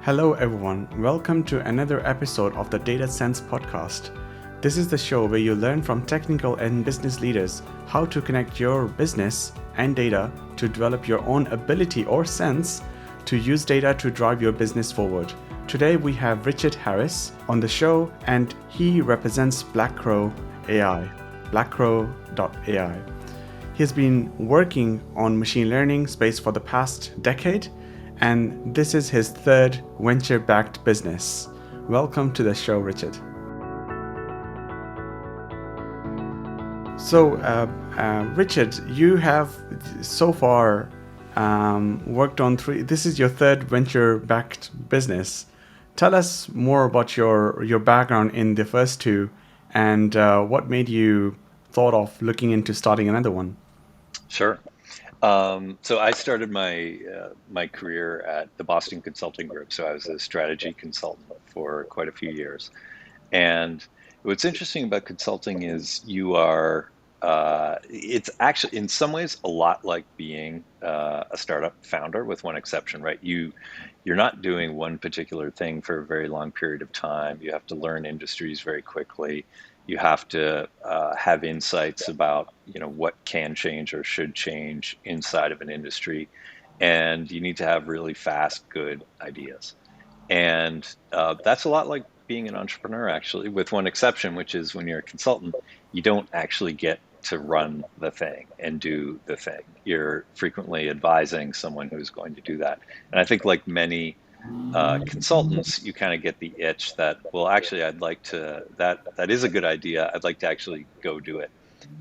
Hello, everyone. Welcome to another episode of the Data Sense podcast. This is the show where you learn from technical and business leaders how to connect your business and data to develop your own ability or sense to use data to drive your business forward. Today, we have Richard Harris on the show, and he represents BlackCrow AI, blackcrow.ai. He has been working on machine learning space for the past decade, and this is his third venture-backed business. Welcome to the show, Richard. So, Richard, you have so far worked on this is your third venture-backed business. Tell us more about your background in the first two, and what made you thought of looking into starting another one. Sure. So I started my career at the Boston Consulting Group. So I was a strategy consultant for quite a few years. And what's interesting about consulting is it's actually in some ways a lot like being a startup founder, with one exception, right? You're not doing one particular thing for a very long period of time. You have to learn industries very quickly. You have to have insights about what can change or should change inside of an industry, and you need to have really fast, good ideas. And that's a lot like being an entrepreneur, actually, with one exception, which is when you're a consultant, you don't actually get to run the thing and do the thing. You're frequently advising someone who's going to do that. And I think, like many consultants, you kind of get the itch that, well, actually, that is a good idea. I'd like to actually go do it.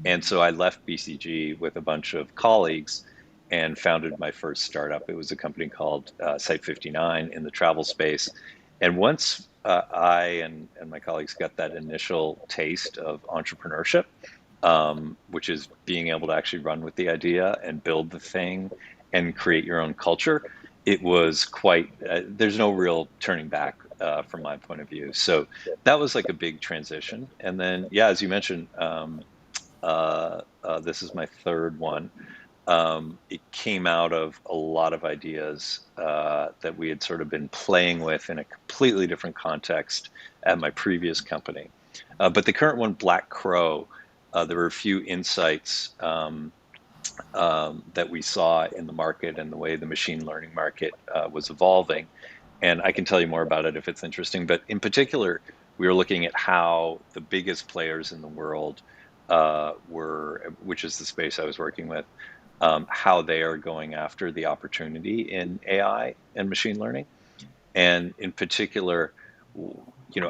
And so I left BCG with a bunch of colleagues and founded my first startup. It was a company called Site 59 in the travel space. And once I and my colleagues got that initial taste of entrepreneurship, which is being able to actually run with the idea and build the thing and create your own culture, it was there's no real turning back from my point of view. So that was like a big transition. And then, yeah, as you mentioned, this is my third one. It came out of a lot of ideas that we had sort of been playing with in a completely different context at my previous company. But the current one, Black Crow, there were a few insights that we saw in the market and the way the machine learning market was evolving. And I can tell you more about it if it's interesting. But in particular, we were looking at how the biggest players in the world which is the space I was working with, how they are going after the opportunity in AI and machine learning. And in particular,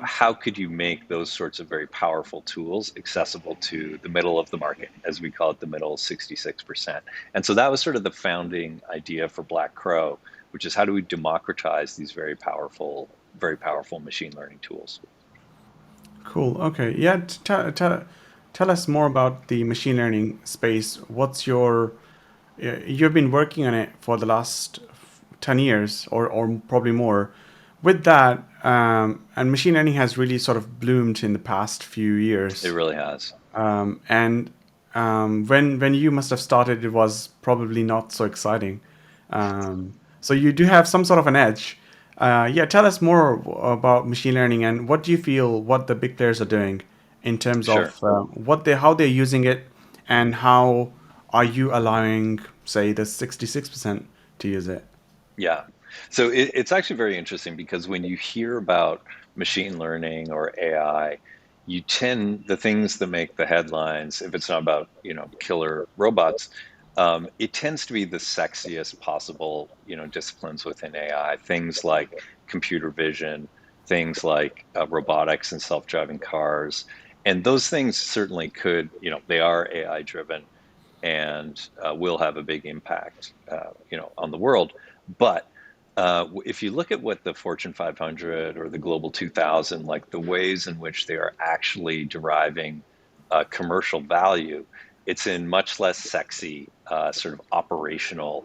how could you make those sorts of very powerful tools accessible to the middle of the market, as we call it, the middle 66%. And so that was sort of the founding idea for Black Crow, which is how do we democratize these very powerful machine learning tools? Cool. Okay. Yeah. Tell us more about the machine learning space. You've been working on it for the last 10 years or probably more. With that, and machine learning has really sort of bloomed in the past few It years. really has. And when you must have started, it was probably not so exciting. So you do have some sort of an edge. Yeah, tell us more about machine learning and what do you feel what the big players are doing in terms Sure. of how they're using it, and how are you allowing, say, the 66% to use it? Yeah. So it's actually very interesting because when you hear about machine learning or AI, the things that make the headlines, if it's not about, killer robots, it tends to be the sexiest possible, disciplines within AI. Things like computer vision, things like robotics and self-driving cars. And those things certainly could, they are AI driven and will have a big impact, on the world. But if you look at what the Fortune 500 or the Global 2000, like the ways in which they are actually deriving commercial value, it's in much less sexy sort of operational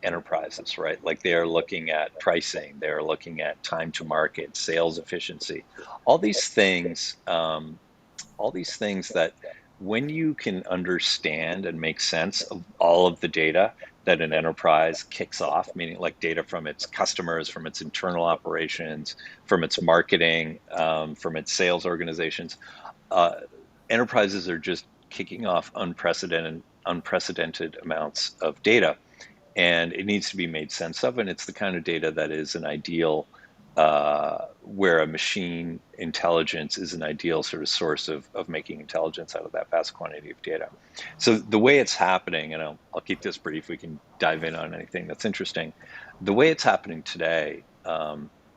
enterprises, right? Like they are looking at pricing, they are looking at time to market, sales efficiency, all these things, all these things that when you can understand and make sense of all of the data that an enterprise kicks off, meaning like data from its customers, from its internal operations, from its marketing, from its sales organizations, uh, enterprises are just kicking off unprecedented amounts of data, and it needs to be made sense of. And it's the kind of data that is an ideal, where a machine intelligence is an ideal sort of source of making intelligence out of that vast quantity of data. So the way it's happening, and I'll keep this brief, we can dive in on anything that's interesting. The way it's happening today,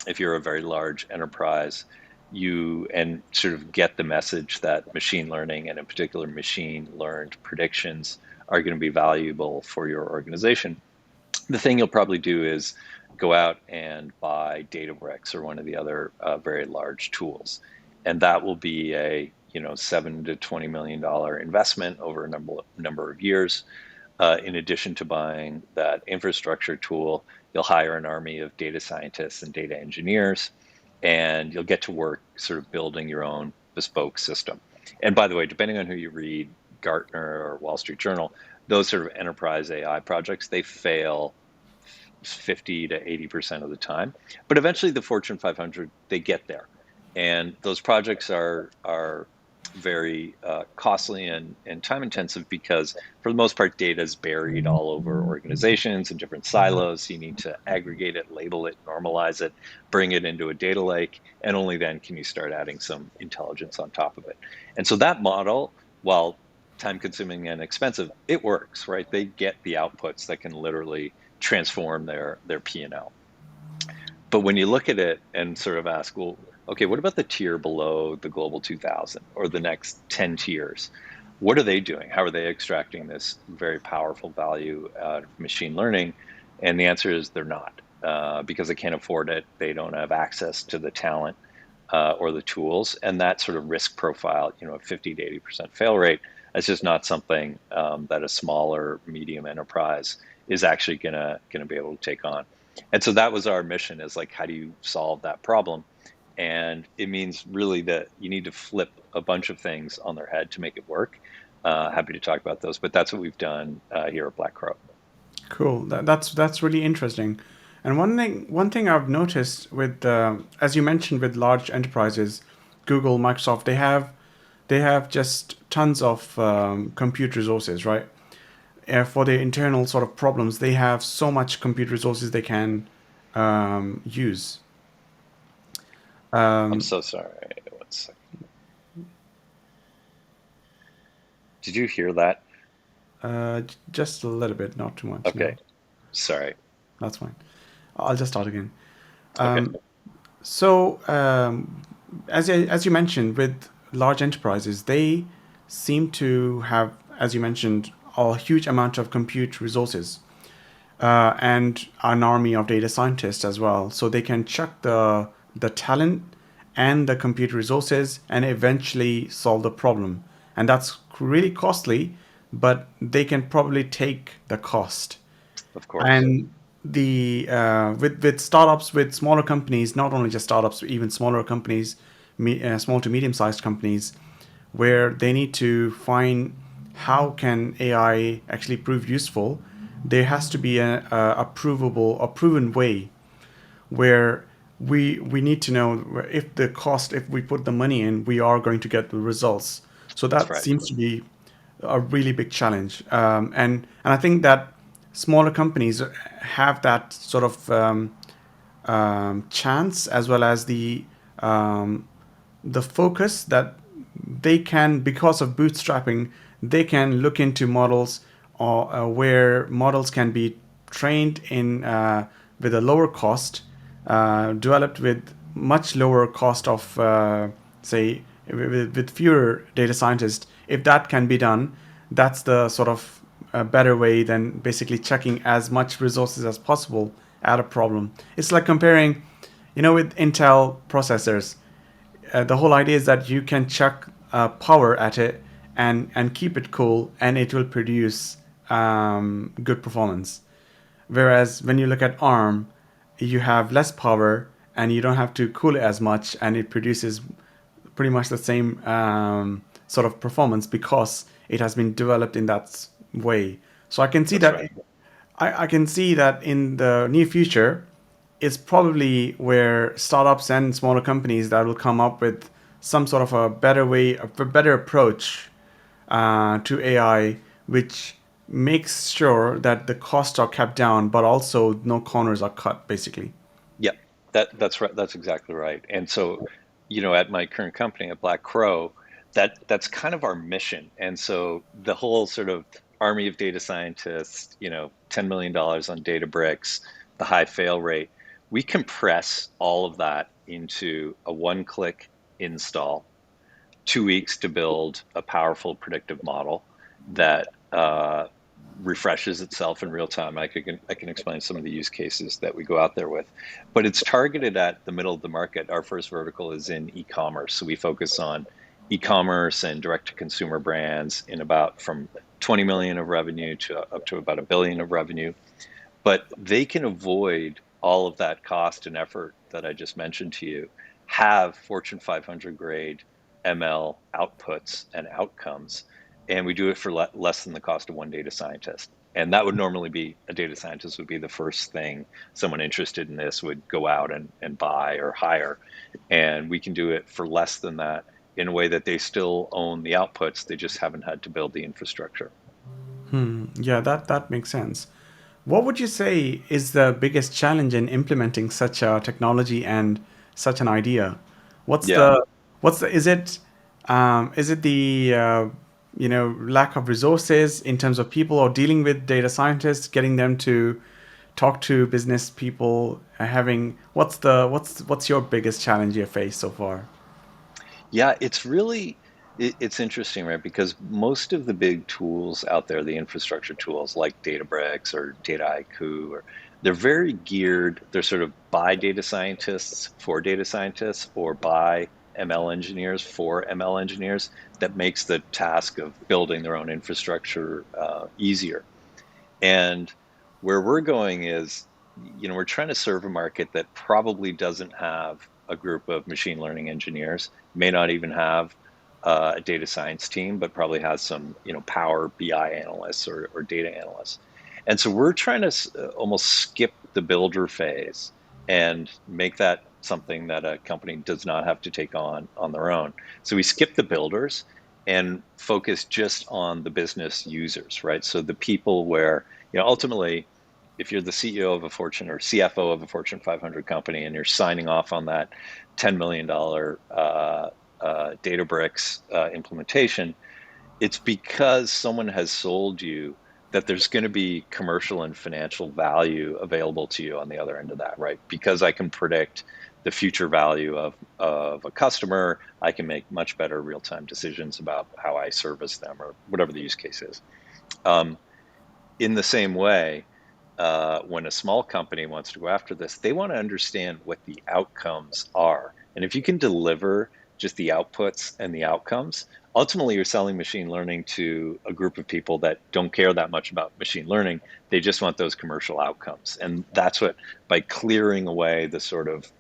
if you're a very large enterprise, you and sort of get the message that machine learning, and in particular machine learned predictions, are going to be valuable for your organization. The thing you'll probably do is go out and buy Databricks or one of the other very large tools, and that will be a $7 to $20 million investment over a number of years. In addition to buying that infrastructure tool, you'll hire an army of data scientists and data engineers, and you'll get to work sort of building your own bespoke system. And by the way, depending on who you read, Gartner or Wall Street Journal, those sort of enterprise AI projects, they fail 50 to 80% of the time. But eventually the Fortune 500, they get there. And those projects are very costly and time intensive, because for the most part, data is buried all over organizations in different silos. You need to aggregate it, label it, normalize it, bring it into a data lake, and only then can you start adding some intelligence on top of it. And so that model, while time consuming and expensive, it works, right? They get the outputs that can literally transform their P&L. But when you look at it and sort of ask, well, okay, what about the tier below the global 2000 or the next 10 tiers? What are they doing? How are they extracting this very powerful value out of machine learning? And the answer is they're not, because they can't afford it. They don't have access to the talent or the tools, and that sort of risk profile, a 50 to 80% fail rate, that's just not something that a smaller medium enterprise is actually gonna be able to take on. And so that was our mission: is like, how do you solve that problem? And it means really that you need to flip a bunch of things on their head to make it work. Happy to talk about those, but that's what we've done here at Black Crow. Cool. That's really interesting. And one thing I've noticed with as you mentioned with large enterprises, Google, Microsoft, they have just tons of compute resources, right? For their internal sort of problems, they have so much compute resources they can use. I'm Um, so sorry. One second. Did you hear that? just a little bit, not too much. Okay, No, sorry. that's fine. I'll just start again. Okay. So, as you mentioned, with large enterprises, they seem to have, as you mentioned, a huge amount of compute resources and an army of data scientists as well. So they can chuck the talent and the compute resources and eventually solve the problem. And that's really costly, but they can probably take the cost. Of course. And the with startups, with smaller companies, not only just startups, even smaller companies, small to medium sized companies, where they need to find how can AI actually prove useful. There has to be a provable, a proven way where we need to know if the cost, if we put the money in, we are going to get the results. So That's that right. seems to be a really big challenge, and I think that smaller companies have that sort of chance, as well as um, the focus that they can, because of bootstrapping, they can look into models, or where models can be trained in with a lower cost, developed with much lower cost of say with fewer data scientists. If that can be done, that's the sort of better way than basically chucking as much resources as possible at a problem. It's like comparing, with Intel processors. The whole idea is that you can chuck power at it and keep it cool, and it will produce good performance. Whereas when you look at ARM, you have less power and you don't have to cool it as much, and it produces pretty much the sort of performance because it has been developed in that way. So I can see That's that right. I can see that in the near future, it's probably where startups and smaller companies that will come up with some sort of a better way, a better approach to AI, which makes sure that the costs are kept down, but also no corners are cut, basically. Yeah, that's right. That's exactly right. And so, at my current company at Black Crow, that's kind of our mission. And so the whole sort of army of data scientists, $10 million on Databricks, the high fail rate, we compress all of that into a one-click install, 2 weeks to build a powerful predictive model that refreshes itself in real time. I can explain some of the use cases that we go out there with, but it's targeted at the middle of the market. Our first vertical is in e-commerce, so we focus on e-commerce and direct-to-consumer brands in about from 20 million of revenue to up to about a billion of revenue. But they can avoid all of that cost and effort that I just mentioned to you, have Fortune 500 grade ML outputs and outcomes, and we do it for less than the cost of one data scientist. And that would normally be a data scientist would be the first thing someone interested in this would go out and buy or hire. And we can do it for less than that in a way that they still own the outputs. They just haven't had to build the infrastructure. Yeah, that makes sense. What would you say is the biggest challenge in implementing such a technology and such an idea? What's Yeah. the is it the lack of resources in terms of people or dealing with data scientists, getting them to talk to business people, having what's your biggest challenge you faced so far? Yeah, it's interesting, right? Because most of the big tools out there, the infrastructure tools like Databricks or Dataiku, they're very geared, they're sort of by data scientists for data scientists or by ML engineers for ML engineers that makes the task of building their own infrastructure easier. And where we're going is, we're trying to serve a market that probably doesn't have a group of machine learning engineers, may not even have a data science team, but probably has some, Power BI analysts or data analysts. And so we're trying to almost skip the builder phase and make that something that a company does not have to take on their own. So we skip the builders and focus just on the business users, right? So the people where ultimately, if you're the CEO of a Fortune or CFO of a Fortune 500 company and you're signing off on that $10 million Databricks implementation, it's because someone has sold you that there's going to be commercial and financial value available to you on the other end of that, right? Because I can predict the future value of a customer, I can make much better real-time decisions about how I service them or whatever the use case is. Um, in the same way, when a small company wants to go after this, they want to understand what the outcomes are. And if you can deliver just the outputs and the outcomes, ultimately you're selling machine learning to a group of people that don't care that much about machine learning. They just want those commercial outcomes. And that's what, by clearing away the sort of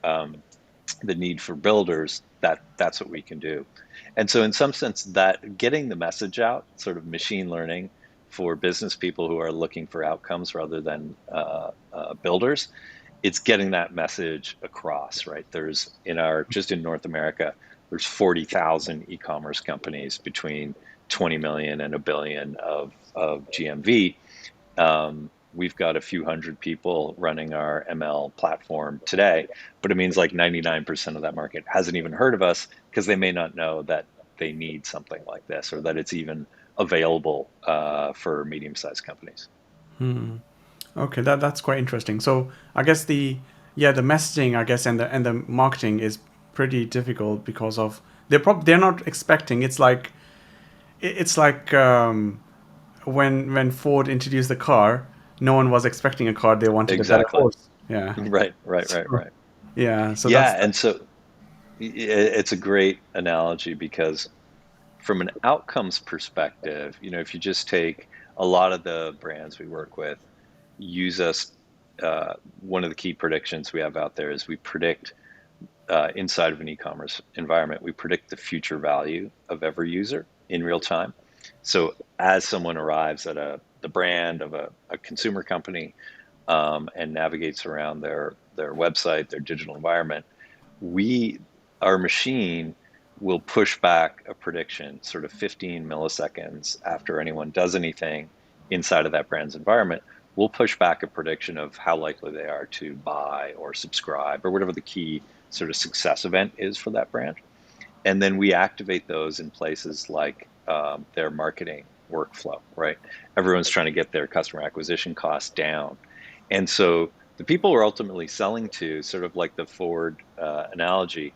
the need for builders, that's what we can do. And so in some sense, that getting the message out, sort of machine learning for business people who are looking for outcomes rather than builders, it's getting that message across, right? There's just in North America, there's 40,000 e-commerce companies between 20 million and a billion of GMV. We've got a few hundred people running our ML platform today, but it means like 99% of that market hasn't even heard of us because they may not know that they need something like this or that it's even available for medium-sized companies. Okay, that's quite interesting. So I guess the messaging, I guess, and the marketing is pretty difficult because of they're not expecting. It's like when Ford introduced the car, no one was expecting a car. They wanted a better Exactly. horse. Yeah. Right, right, right, So, right. yeah. So Yeah, that's and so it's a great analogy because from an outcomes perspective, if you just take a lot of the brands we work with, use us. One of the key predictions we have out there is we predict inside of an e-commerce environment, we predict the future value of every user in real time. So as someone arrives at the brand of a consumer company, and navigates around their website, their digital environment, we our machine will push back a prediction sort of 15 milliseconds after anyone does anything inside of that brand's environment. We'll push back a prediction of how likely they are to buy or subscribe or whatever the key sort of success event is for that brand. And then we activate those in places like their marketing workflow, right? Everyone's trying to get their customer acquisition costs down. And so the people we're ultimately selling to, sort of like the Ford analogy,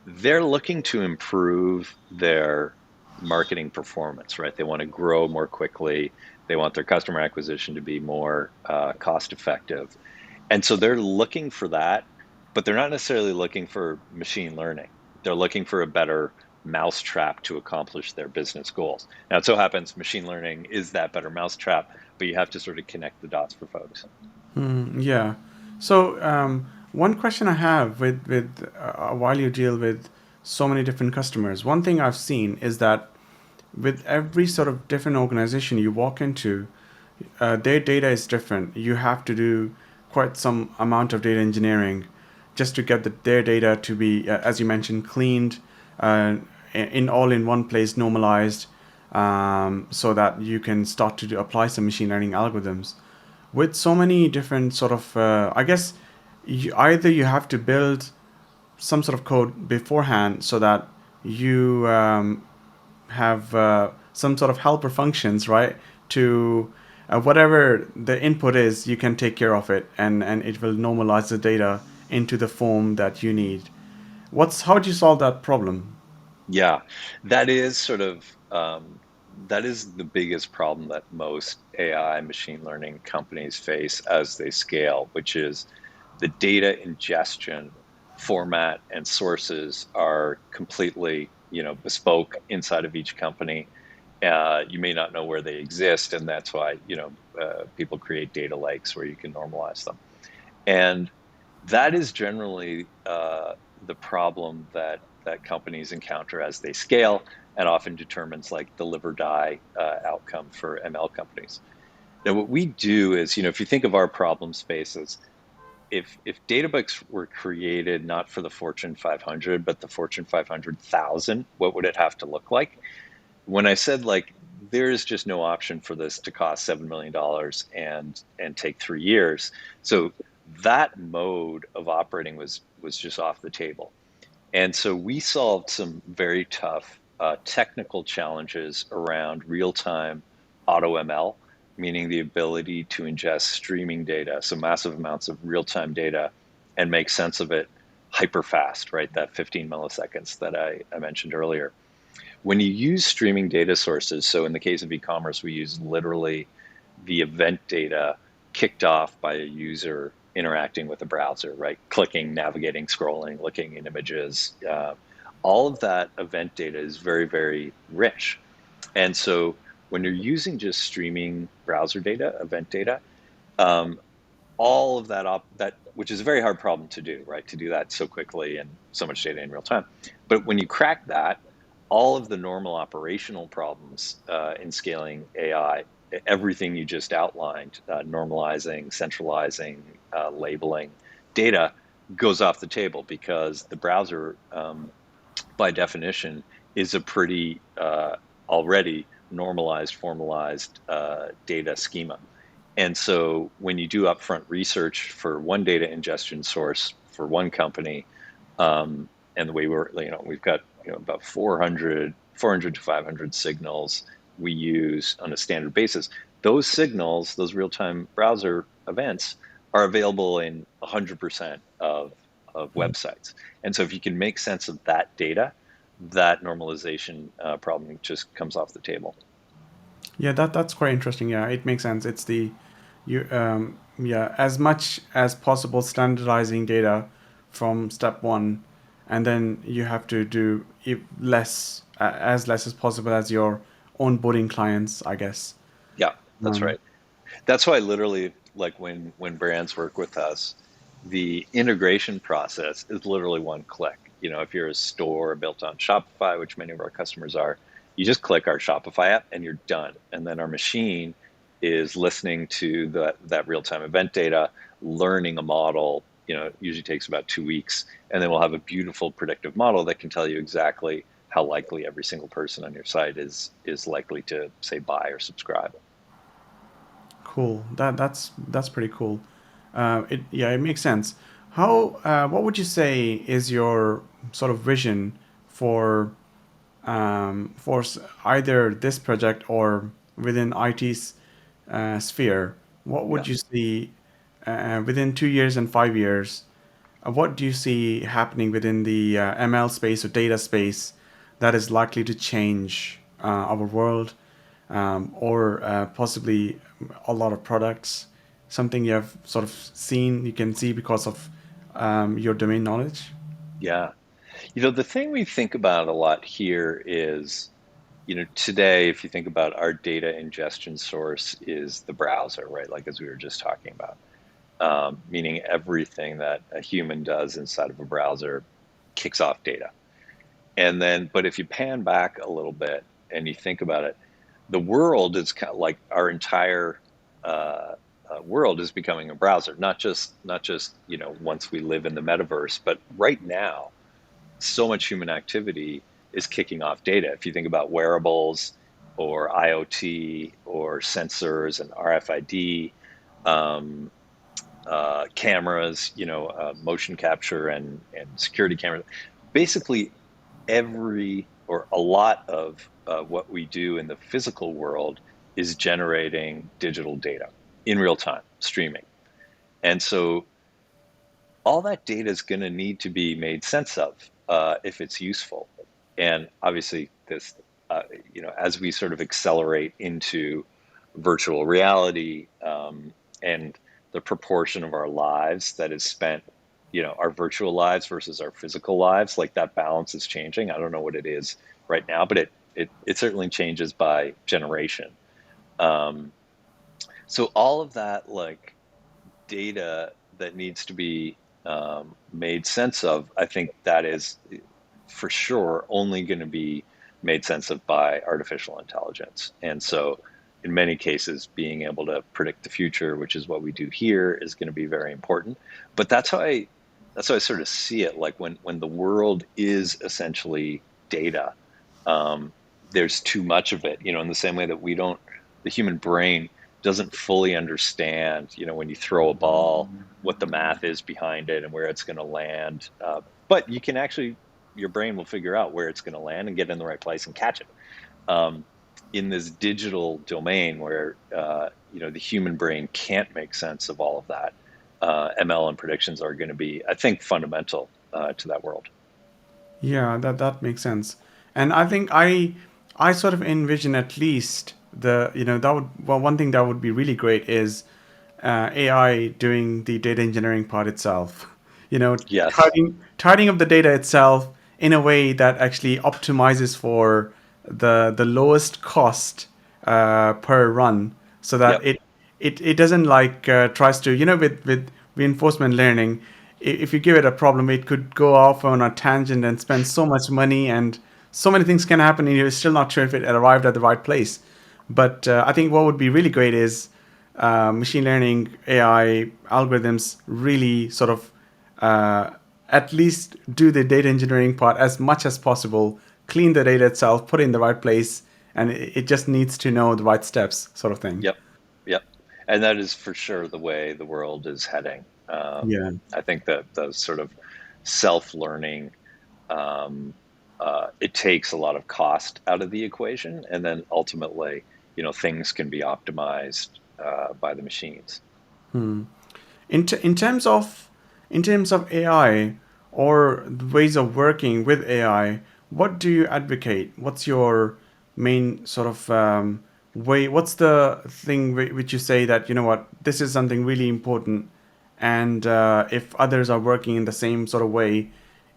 they're looking to improve their marketing performance, right? They want to grow more quickly. They want their customer acquisition to be more cost effective. And so they're looking for that, but they're not necessarily looking for machine learning. They're looking for a better mousetrap to accomplish their business goals. Now, it so happens machine learning is that better mousetrap, but you have to sort of connect the dots for folks. Yeah. So one question I have while you deal with so many different customers, one thing I've seen is that with every sort of different organization you walk into, their data is different. You have to do quite some amount of data engineering just to get their data to be, as you mentioned, cleaned, uh, in all in one place, normalized, so that you can start to apply some machine learning algorithms. With so many different sort of, I guess, either you have to build some sort of code beforehand so that you have some sort of helper functions, right? To whatever the input is, you can take care of it, and it will normalize the data into the form that you need. How do you solve that problem? Yeah, that is sort of that is the biggest problem that most AI machine learning companies face as they scale, which is the data ingestion format and sources are completely, bespoke inside of each company. You may not know where they exist, and that's why, people create data lakes where you can normalize them. And that is generally the problem that companies encounter as they scale, and often determines like the live or die outcome for ML companies. Now, what we do is, if you think of our problem spaces, if Databricks were created not for the Fortune 500, but the Fortune 500,000, what would it have to look like? When I said like there is just no option for this to cost $7 million and take 3 years, so that mode of operating was just off the table. And so we solved some very tough technical challenges around real time auto ML, meaning the ability to ingest streaming data, so massive amounts of real time data, and make sense of it hyper fast, right? That 15 milliseconds that I mentioned earlier. When you use streaming data sources, so in the case of e-commerce, we use literally the event data kicked off by a user interacting with a browser, right? Clicking, navigating, scrolling, looking in images. All of that event data is very, very rich. And so when you're using just streaming browser data, event data, um, all of that, which is a very hard problem to do, right? To do that so quickly and so much data in real time. But when you crack that, all of the normal operational problems in scaling AI, everything you just outlined, normalizing, centralizing, labeling data, goes off the table, because the browser, by definition, is a pretty already normalized, formalized data schema. And so when you do upfront research for one data ingestion source for one company, and the way we've got about 400 to 500 signals we use on a standard basis. Those signals, those real-time browser events, are available in 100% of websites. And so if you can make sense of that data, that normalization problem just comes off the table. Yeah, that's quite interesting. Yeah, it makes sense. It's the you yeah, as much as possible standardizing data from step one, and then you have to do as less as possible as your onboarding clients, I guess. Yeah, that's Um, right. That's why literally, like when brands work with us, the integration process is literally one click. If you're a store built on Shopify, which many of our customers are, You just click our Shopify app and you're done. And then our machine is listening to that real-time event data, learning a model. It usually takes about 2 weeks, and then we'll have a beautiful predictive model that can tell you exactly how likely every single person on your site is likely to, say, buy or subscribe. Cool. That's pretty cool. It makes sense. How what would you say is your sort of vision for either this project or within IT's sphere? What Yeah. would you see within 2 years and 5 years? What do you see happening within the ML space or data space that is likely to change our world, or possibly a lot of products? Something you have sort of seen, you can see because of your domain knowledge? Yeah. The thing we think about a lot here is, today, if you think about our data ingestion source is the browser, right? Like as we were just talking about, meaning everything that a human does inside of a browser kicks off data. And then, but if you pan back a little bit and you think about it, the world is kind of like our entire world is becoming a browser. Not just once we live in the metaverse, but right now so much human activity is kicking off data. If you think about wearables or IoT or sensors and RFID, um, cameras, motion capture and security cameras, basically every or a lot of what we do in the physical world is generating digital data in real time, streaming. And so all that data is going to need to be made sense of if it's useful. And obviously, as we sort of accelerate into virtual reality, and the proportion of our lives that is spent, our virtual lives versus our physical lives, like that balance is changing. I don't know what it is right now, but it certainly changes by generation. Um, so all of that, like, data that needs to be made sense of, I think that is for sure only going to be made sense of by artificial intelligence. And so, in many cases, being able to predict the future, which is what we do here, is going to be very important. But that's how I sort of see it. Like when the world is essentially data, um, there's too much of it. In the same way that the human brain doesn't fully understand, when you throw a ball, what the math is behind it and where it's going to land. But you can actually, your brain will figure out where it's going to land and get in the right place and catch it. Um, in this digital domain where, the human brain can't make sense of all of that, ML and predictions are going to be, I think, fundamental to that world. Yeah, that makes sense. And I think I sort of envision at least that would, well, one thing that would be really great is AI doing the data engineering part itself. Yes. Tidying up the data itself in a way that actually optimizes for the lowest cost per run, so that Yep. it doesn't like tries to, with reinforcement learning, if you give it a problem, it could go off on a tangent and spend so much money, and so many things can happen and you're still not sure if it arrived at the right place. But I think what would be really great is machine learning AI algorithms really sort of at least do the data engineering part as much as possible, clean the data itself, put it in the right place, and it just needs to know the right steps, sort of thing. Yep. Yep. And that is for sure the way the world is heading. Yeah. I think that the sort of self-learning, um, it takes a lot of cost out of the equation, and then ultimately, things can be optimized by the machines. In terms of AI or the ways of working with AI, what do you advocate? What's your main sort of way? What's the thing which you say that, what, this is something really important, and if others are working in the same sort of way,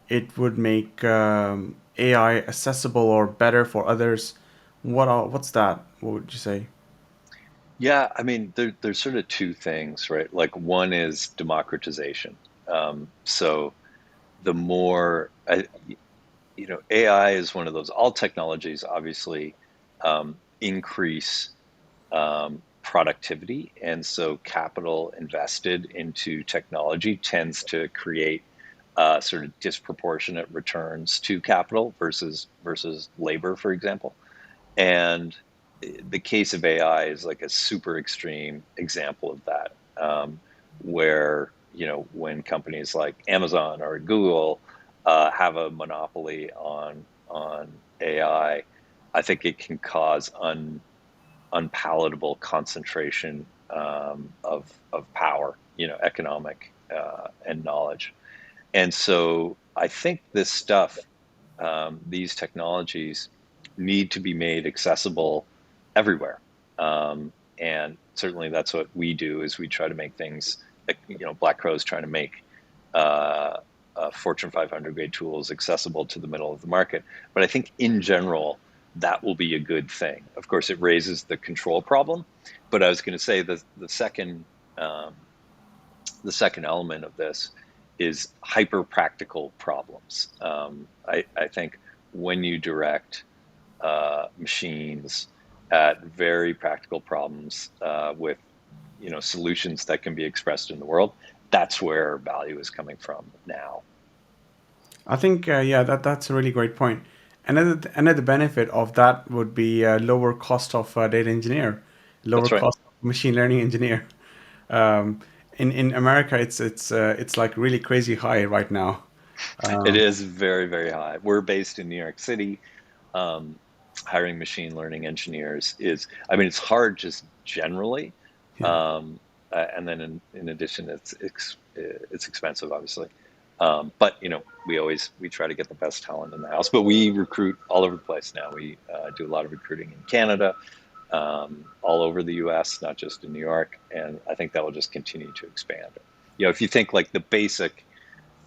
it would make AI accessible or better for others. What's that? What would you say? Yeah, I mean, there's sort of two things, right? Like one is democratization. So the more AI is one of those. All technologies obviously increase productivity, and so capital invested into technology tends to create sort of disproportionate returns to capital versus labor, for example. And the case of AI is like a super extreme example of that, where when companies like Amazon or Google have a monopoly on AI, I think it can cause unpalatable concentration of power, economic and knowledge. And so I think this stuff, these technologies, need to be made accessible everywhere. And certainly that's what we do, is we try to make things, Black Crow's trying to make Fortune 500 grade tools accessible to the middle of the market. But I think in general, that will be a good thing. Of course, it raises the control problem. But I was going to say um, the second element of this is hyper practical problems. I think when you direct machines at very practical problems with solutions that can be expressed in the world, that's where value is coming from now. I think yeah, that's a really great point. Another benefit of that would be lower cost of data engineer, lower That's right. cost of machine learning engineer. Um, in America, it's like really crazy high right now. It Um, is very, very high. We're based in New York City. Um, Hiring machine learning engineers is, I mean, it's hard just generally. yeah. Um, and then in addition, it's expensive, obviously. But we try to get the best talent in the house. But we recruit all over the place now. We do a lot of recruiting in Canada, all over the U.S., not just in New York. And I think that will just continue to expand. If you think like the basic,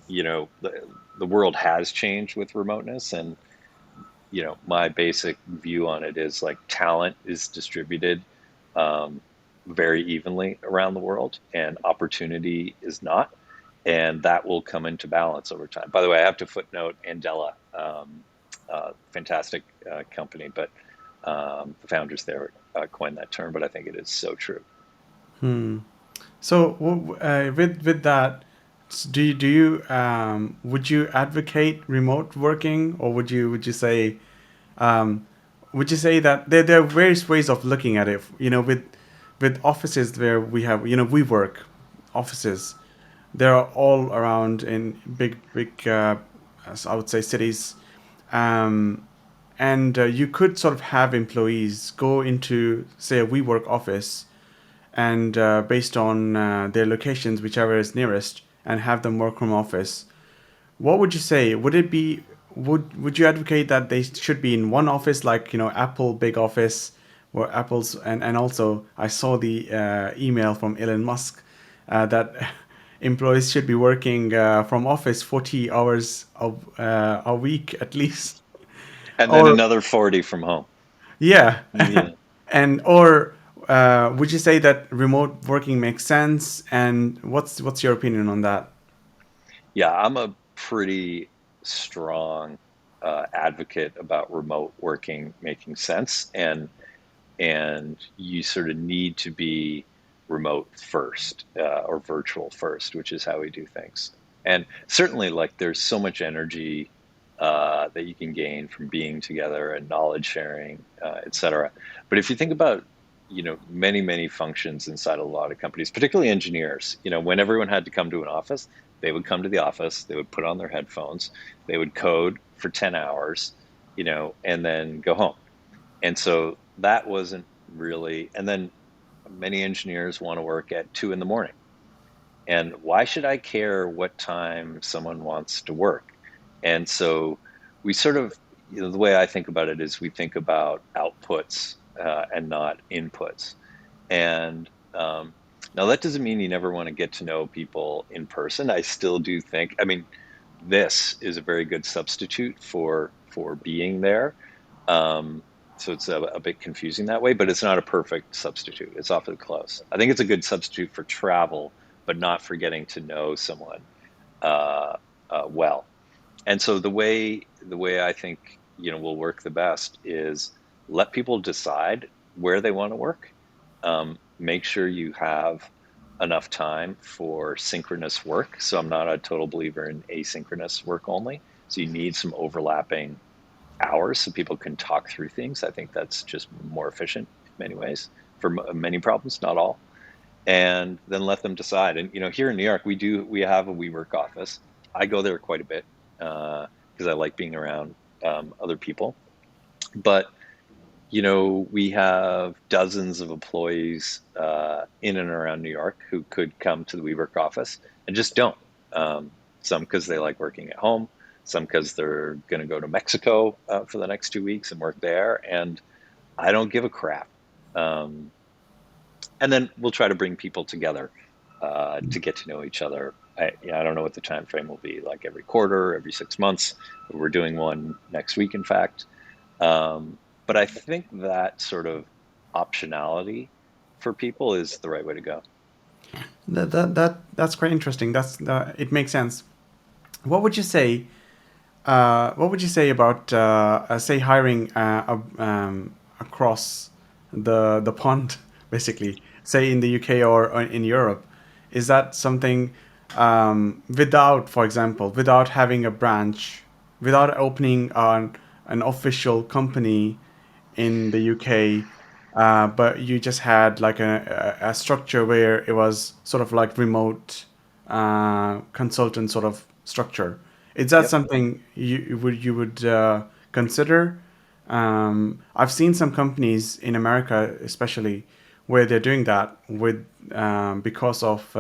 the world has changed with remoteness, and my basic view on it is like talent is distributed um, very evenly around the world, and opportunity is not, and that will come into balance over time. By the way, I have to footnote Andela, fantastic company, but the founders there coined that term, but I think it is so true. So with that, do you would you advocate remote working, or um, would you say that there are various ways of looking at it? With offices where we have we work offices, they're all around in big I would say cities, um, and you could sort of have employees go into say a WeWork office and based on their locations, whichever is nearest, and have them work from office. What would you say? Would you advocate that they should be in one office, like Apple big office, where Apple's and also I saw the email from Elon Musk that employees should be working from office 40 hours a week at least, And then or another 40 from home. yeah, Yeah. and or would you say that remote working makes sense? And what's your opinion on that? Yeah, I'm a pretty strong advocate about remote working making sense, and you sort of need to be remote first or virtual first, which is how we do things. And certainly, like, there's so much energy that you can gain from being together and knowledge sharing, et cetera. But if you think about many functions inside a lot of companies, particularly engineers, when everyone had to come to an office, they would come to the office, they would put on their headphones, they would code for 10 hours, and then go home. And so that wasn't really, and then many engineers want to work at 2 in the morning. And why should I care what time someone wants to work? And so we sort of, the way I think about it is we think about outputs and not inputs. And now that doesn't mean you never want to get to know people in person. I still do think, I mean, this is a very good substitute for being there. Um, so it's a bit confusing that way, but it's not a perfect substitute. It's awfully close. I think it's a good substitute for travel, but not for getting to know someone uh, well. And so the way I think will work the best is let people decide where they want to work. Make sure you have enough time for synchronous work. So I'm not a total believer in asynchronous work only. So you need some overlapping hours so people can talk through things. I think that's just more efficient in many ways for many problems, not all. And then let them decide. And here in New York, we have a WeWork office. I go there quite a bit because I like being around other people. But we have dozens of employees in and around New York who could come to the WeWork office and just don't. Some because they like working at home, some because they're going to go to Mexico for the next 2 weeks and work there. And I don't give a crap. Um, and then we'll try to bring people together to get to know each other. I don't know what the time frame will be, like every quarter, every 6 months. We're doing one next week, in fact. But I think that sort of optionality for people is the right way to go. That's quite interesting. It makes sense. What would you say? What would you say about say hiring across the pond, basically, say in the UK or in Europe? Is that something without, for example, without having a branch, without opening an official company in the UK, but you just had like a structure where it was sort of like remote consultant sort of structure. Is that Yep. something you would consider? I've seen some companies in America, especially, where they're doing that with because of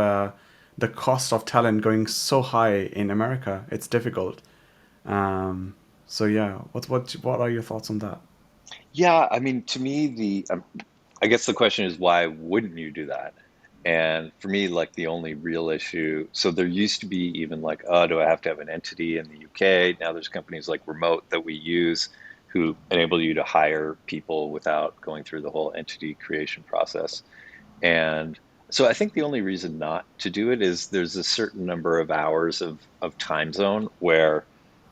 the cost of talent going so high in America. It's difficult. Um, so yeah, what are your thoughts on that? Yeah, I mean, to me, I guess the question is why wouldn't you do that? And for me, like the only real issue, so there used to be even like, oh, do I have to have an entity in the UK? Now there's companies like Remote that we use who enable you to hire people without going through the whole entity creation process. And so I think the only reason not to do it is there's a certain number of hours of time zone where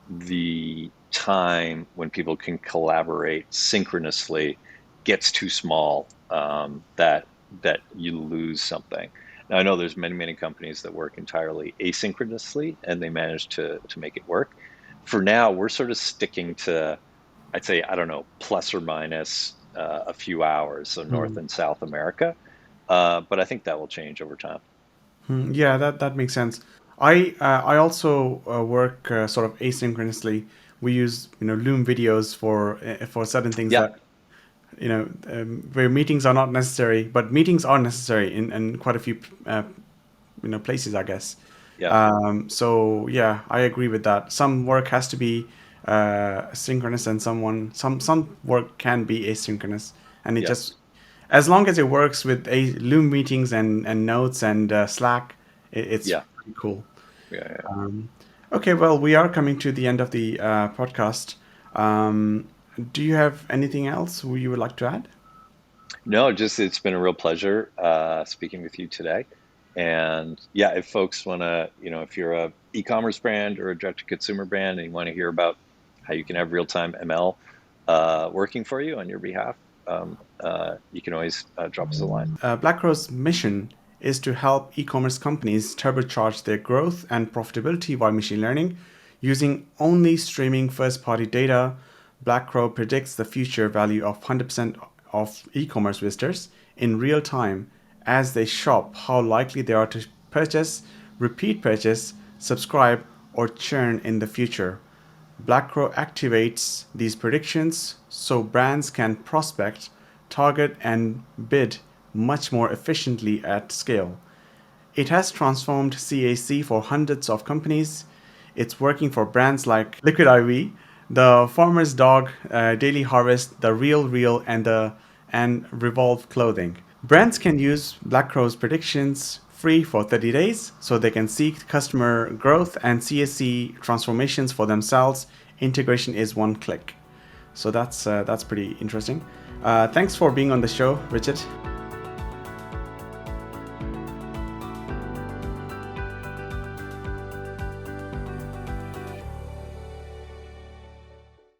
the time when people can collaborate synchronously gets too small, that you lose something. Now I know there's many companies that work entirely asynchronously and they manage to make it work. For now, we're sort of sticking to, I'd say, I don't know, plus or minus a few hours, so North and South America. But I think that will change over time. Yeah, that makes sense. I also work sort of asynchronously. We use Loom videos for certain things Yeah, that where meetings are not necessary, but meetings are necessary in quite a few places, I guess. yeah, So yeah, I agree with that. Some work has to be synchronous, and some work can be asynchronous, and it just yes, as long as it works with a Loom meetings and notes and Slack, it's yeah, pretty cool. yeah. Okay, well, we are coming to the end of the podcast. Um, do you have anything else you would like to add? No, just it's been a real pleasure speaking with you today. And yeah, if folks want to, if you're a e-commerce brand or a direct-to-consumer brand and you want to hear about how you can have real-time ML working for you on your behalf, you can always drop us a line. BlackRose's mission is to help e-commerce companies turbocharge their growth and profitability via machine learning. Using only streaming first-party data, BlackRoe predicts the future value of 100% of e-commerce visitors in real time as they shop, how likely they are to purchase, repeat purchase, subscribe, or churn in the future. BlackRoe activates these predictions so brands can prospect, target, and bid much more efficiently at scale. It has transformed CAC for hundreds of companies. It's working for brands like Liquid IV, The Farmer's Dog, Daily Harvest, The Real Real, and Revolve Clothing. Brands can use BlackRose's predictions free for 30 days so they can see customer growth and CSC transformations for themselves. Integration is one click. So that's pretty interesting. Thanks for being on the show, Richard.